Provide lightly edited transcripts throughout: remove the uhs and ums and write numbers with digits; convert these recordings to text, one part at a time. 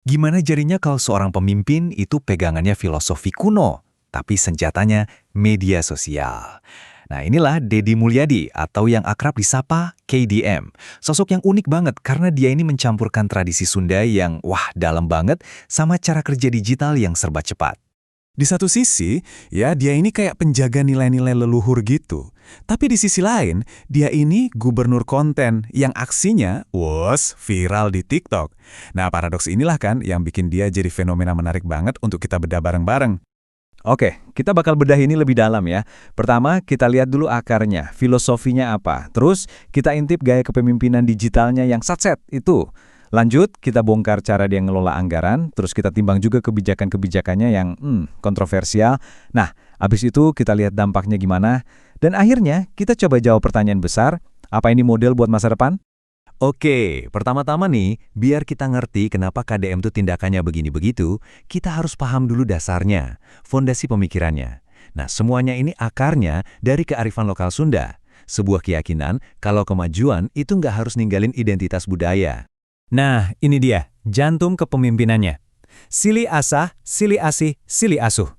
Gimana jadinya kalau seorang pemimpin itu pegangannya filosofi kuno, tapi senjatanya media sosial? Nah inilah Deddy Mulyadi atau yang akrab disapa KDM. Sosok yang unik banget karena dia ini mencampurkan tradisi Sunda yang wah dalam banget sama cara kerja digital yang serba cepat. Di satu sisi, ya dia ini kayak penjaga nilai-nilai leluhur gitu. Tapi di sisi lain, dia ini gubernur konten yang aksinya, viral di TikTok. Nah, paradoks inilah kan yang bikin dia jadi fenomena menarik banget untuk kita bedah bareng-bareng. Oke, kita bakal bedah ini lebih dalam ya. Pertama, kita lihat dulu akarnya, filosofinya apa. Terus, kita intip gaya kepemimpinan digitalnya yang satset itu. Lanjut, kita bongkar cara dia ngelola anggaran, terus kita timbang juga kebijakan-kebijakannya yang kontroversial. Nah, abis itu kita lihat dampaknya gimana. Dan akhirnya, kita coba jawab pertanyaan besar, apa ini model buat masa depan? Oke, pertama-tama nih, biar kita ngerti kenapa KDM tuh tindakannya begini begitu, kita harus paham dulu dasarnya, fondasi pemikirannya. Nah, semuanya ini akarnya dari kearifan lokal Sunda. Sebuah keyakinan kalau kemajuan itu nggak harus ninggalin identitas budaya. Nah, ini dia, jantung kepemimpinannya. Sili asah, sili asih, sili asuh.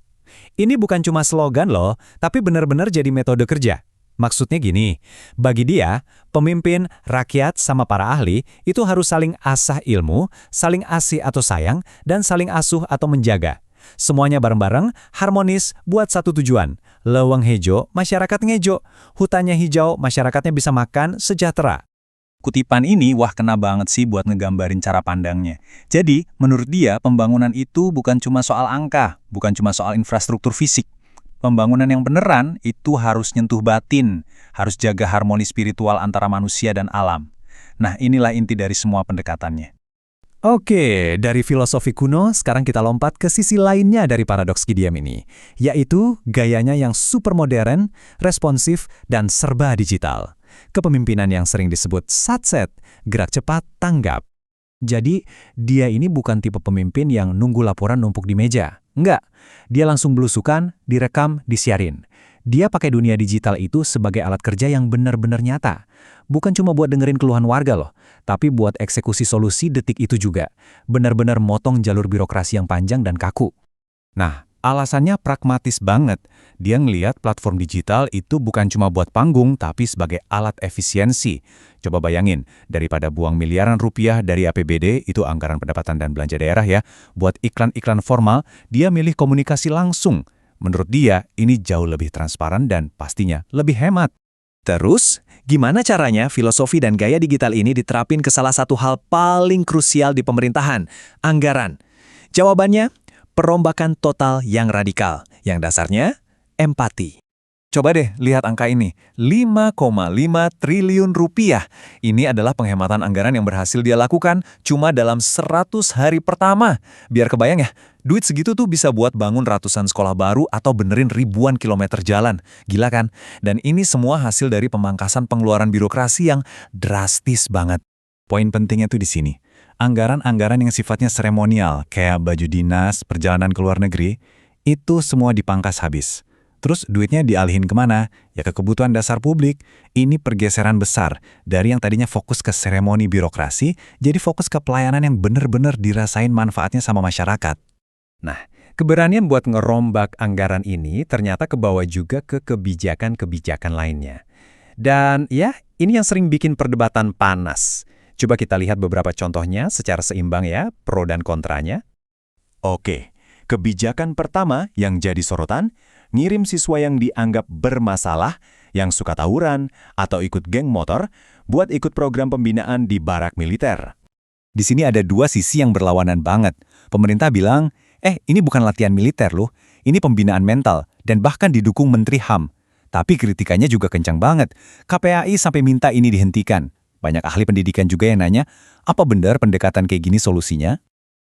Ini bukan cuma slogan loh, tapi benar-benar jadi metode kerja. Maksudnya gini, bagi dia, pemimpin, rakyat, sama para ahli itu harus saling asah ilmu, saling asih atau sayang, dan saling asuh atau menjaga. Semuanya bareng-bareng, harmonis, buat satu tujuan. Leweng hejo, masyarakat ngejo. Hutannya hijau, masyarakatnya bisa makan, sejahtera. Kutipan ini wah kena banget sih buat ngegambarin cara pandangnya. Jadi, menurut dia pembangunan itu bukan cuma soal angka, bukan cuma soal infrastruktur fisik. Pembangunan yang beneran itu harus nyentuh batin, harus jaga harmoni spiritual antara manusia dan alam. Nah, inilah inti dari semua pendekatannya. Oke, dari filosofi kuno, sekarang kita lompat ke sisi lainnya dari paradoks KDM ini, yaitu gayanya yang super modern, responsif, dan serba digital. Kepemimpinan yang sering disebut satset, gerak cepat, tanggap. Jadi, dia ini bukan tipe pemimpin yang nunggu laporan numpuk di meja. Enggak, dia langsung belusukan, direkam, disiarin. Dia pakai dunia digital itu sebagai alat kerja yang benar-benar nyata. Bukan cuma buat dengerin keluhan warga loh, tapi buat eksekusi solusi detik itu juga. Benar-benar motong jalur birokrasi yang panjang dan kaku. Nah, alasannya pragmatis banget. Dia ngelihat platform digital itu bukan cuma buat panggung, tapi sebagai alat efisiensi. Coba bayangin, daripada buang miliaran rupiah dari APBD, itu anggaran pendapatan dan belanja daerah ya, buat iklan-iklan formal, dia milih komunikasi langsung. Menurut dia, ini jauh lebih transparan dan pastinya lebih hemat. Terus, gimana caranya filosofi dan gaya digital ini diterapin ke salah satu hal paling krusial di pemerintahan, anggaran? Jawabannya, perombakan total yang radikal, yang dasarnya empati. Coba deh lihat angka ini, 5,5 triliun rupiah. Ini adalah penghematan anggaran yang berhasil dia lakukan cuma dalam 100 hari pertama. Biar kebayang ya, duit segitu tuh bisa buat bangun ratusan sekolah baru atau benerin ribuan kilometer jalan. Gila kan? Dan ini semua hasil dari pemangkasan pengeluaran birokrasi yang drastis banget. Poin pentingnya tuh di sini. Anggaran-anggaran yang sifatnya seremonial, kayak baju dinas, perjalanan ke luar negeri, itu semua dipangkas habis. Terus duitnya dialihin kemana? Ya ke kebutuhan dasar publik. Ini pergeseran besar dari yang tadinya fokus ke seremoni birokrasi, jadi fokus ke pelayanan yang benar-benar dirasain manfaatnya sama masyarakat. Nah, keberanian buat ngerombak anggaran ini ternyata kebawa juga ke kebijakan-kebijakan lainnya. Dan ya, ini yang sering bikin perdebatan panas. Coba kita lihat beberapa contohnya secara seimbang ya, pro dan kontranya. Oke, kebijakan pertama yang jadi sorotan, ngirim siswa yang dianggap bermasalah, yang suka tawuran, atau ikut geng motor, buat ikut program pembinaan di barak militer. Di sini ada dua sisi yang berlawanan banget. Pemerintah bilang, ini bukan latihan militer loh, ini pembinaan mental, dan bahkan didukung Menteri HAM. Tapi kritikannya juga kencang banget. KPAI sampai minta ini dihentikan. Banyak ahli pendidikan juga yang nanya, apa benar pendekatan kayak gini solusinya?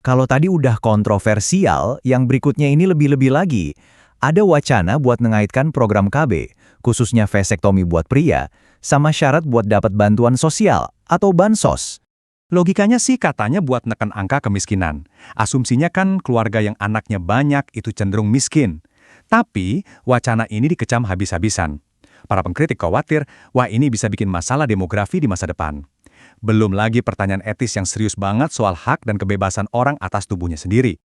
Kalau tadi udah kontroversial, yang berikutnya ini lebih-lebih lagi. Ada wacana buat mengaitkan program KB, khususnya vasektomi buat pria, sama syarat buat dapat bantuan sosial atau bansos. Logikanya sih katanya buat neken angka kemiskinan. Asumsinya kan keluarga yang anaknya banyak itu cenderung miskin. Tapi wacana ini dikecam habis-habisan. Para pengkritik khawatir, wah ini bisa bikin masalah demografi di masa depan. Belum lagi pertanyaan etis yang serius banget soal hak dan kebebasan orang atas tubuhnya sendiri.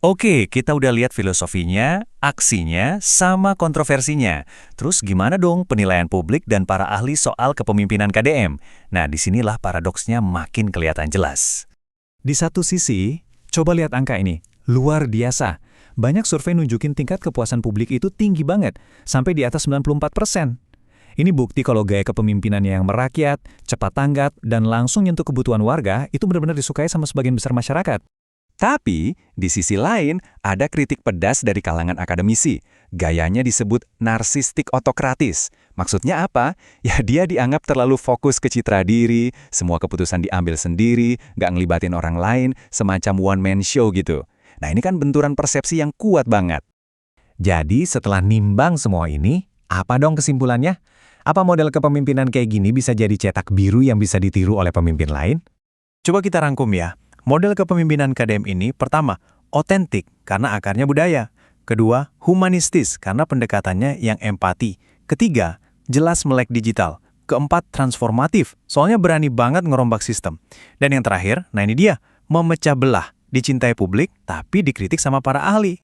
Oke, kita udah lihat filosofinya, aksinya, sama kontroversinya. Terus gimana dong penilaian publik dan para ahli soal kepemimpinan KDM? Nah, disinilah paradoksnya makin kelihatan jelas. Di satu sisi, coba lihat angka ini. Luar biasa. Banyak survei nunjukin tingkat kepuasan publik itu tinggi banget, sampai di atas 94%. Ini bukti kalau gaya kepemimpinannya yang merakyat, cepat tanggap, dan langsung nyentuh kebutuhan warga itu benar-benar disukai sama sebagian besar masyarakat. Tapi, di sisi lain, ada kritik pedas dari kalangan akademisi. Gayanya disebut narsistik otokratis. Maksudnya apa? Ya dia dianggap terlalu fokus ke citra diri, semua keputusan diambil sendiri, nggak ngelibatin orang lain, semacam one-man show gitu. Nah ini kan benturan persepsi yang kuat banget. Jadi setelah nimbang semua ini, apa dong kesimpulannya? Apa model kepemimpinan kayak gini bisa jadi cetak biru yang bisa ditiru oleh pemimpin lain? Coba kita rangkum ya. Model kepemimpinan KDM ini pertama, otentik karena akarnya budaya. Kedua, humanistis karena pendekatannya yang empati. Ketiga, jelas melek digital. Keempat, transformatif, soalnya berani banget ngerombak sistem. Dan yang terakhir, nah ini dia, memecah belah, dicintai publik tapi dikritik sama para ahli.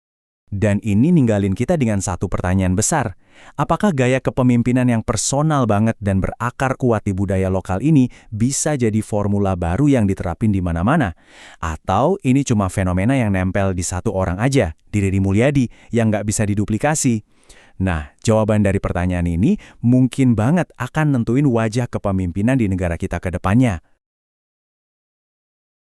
Dan ini ninggalin kita dengan satu pertanyaan besar. Apakah gaya kepemimpinan yang personal banget dan berakar kuat di budaya lokal ini bisa jadi formula baru yang diterapin di mana-mana? Atau ini cuma fenomena yang nempel di satu orang aja, di Deddy Mulyadi, yang nggak bisa diduplikasi? Nah, jawaban dari pertanyaan ini mungkin banget akan nentuin wajah kepemimpinan di negara kita ke depannya.